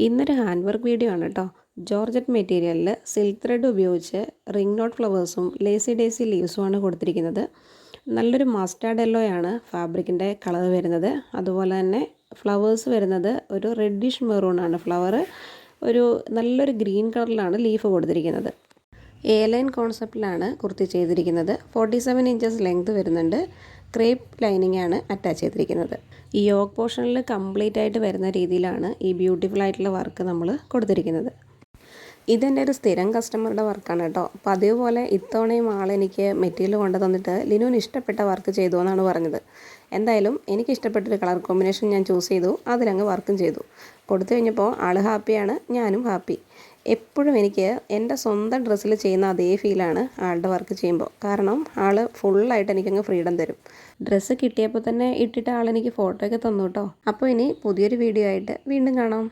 ഇന്നൊരു hand work video ആണ് കേട്ടോ. ജോർജറ്റ് മെറ്റീരിയലിൽ സിൽക്ക് ത്രെഡ് ഉപയോഗിച്ച് റിംഗ് നോട്ട് ഫ്ലവേഴ്സും ലേസി ഡേസി ലീവ്സുമാണ് കൊടുത്തിരിക്കുന്നത്. നല്ലൊരു മസ്റ്റാർഡ് യെല്ലോയാണ് ഫാബ്രിക്കിൻ്റെ കളർ വരുന്നത്. അതുപോലെ തന്നെ ഫ്ലവേഴ്സ് വരുന്നത് ഒരു റെഡിഷ് മെറൂണാണ്. ഫ്ലവർ ഒരു നല്ലൊരു ഗ്രീൻ കളറിലാണ് ലീഫ് കൊടുത്തിരിക്കുന്നത്. എ ലൈൻ കോൺസെപ്റ്റിലാണ് കുർത്തി ചെയ്തിരിക്കുന്നത്. 47 ഇഞ്ചസ് ലെങ്ത് വരുന്നുണ്ട്. ക്രേപ്പ് ലൈനിങ് ആണ് അറ്റാച്ച് ചെയ്തിരിക്കുന്നത്. ഈ യോക്ക് പോർഷനിൽ കംപ്ലീറ്റ് ആയിട്ട് വരുന്ന രീതിയിലാണ് ഈ ബ്യൂട്ടിഫുൾ ആയിട്ടുള്ള വർക്ക് നമ്മൾ കൊടുത്തിരിക്കുന്നത്. ഇതെൻ്റെ ഒരു സ്ഥിരം കസ്റ്റമറുടെ വർക്കാണ് കേട്ടോ. അപ്പോൾ അതേപോലെ ഇത്തവണയും ആളെനിക്ക് മെറ്റീരിയൽ കൊണ്ടു തന്നിട്ട് ലിനുവിന് ഇഷ്ടപ്പെട്ട വർക്ക് ചെയ്തു എന്നാണ് പറഞ്ഞത്. എന്തായാലും എനിക്ക് ഇഷ്ടപ്പെട്ടൊരു കളർ കോമ്പിനേഷൻ ഞാൻ ചൂസ് ചെയ്തു, അതിലങ്ങ് വർക്കും ചെയ്തു. കൊടുത്തു കഴിഞ്ഞപ്പോൾ ആൾ ഹാപ്പിയാണ്, ഞാനും ഹാപ്പി. എപ്പോഴും എനിക്ക് എൻ്റെ സ്വന്തം ഡ്രസ്സിൽ ചെയ്യുന്ന അതേ ഫീലാണ് ആളുടെ വർക്ക് ചെയ്യുമ്പോൾ. കാരണം ആൾ ഫുള്ളായിട്ട് എനിക്കങ്ങ് ഫ്രീഡം തരും. ഡ്രസ്സ് കിട്ടിയപ്പോൾ തന്നെ ഇട്ടിട്ട് ആളെനിക്ക് ഫോട്ടോ ഒക്കെ തന്നു കേട്ടോ. അപ്പോൾ ഇനി പുതിയൊരു വീഡിയോ ആയിട്ട് വീണ്ടും കാണാം.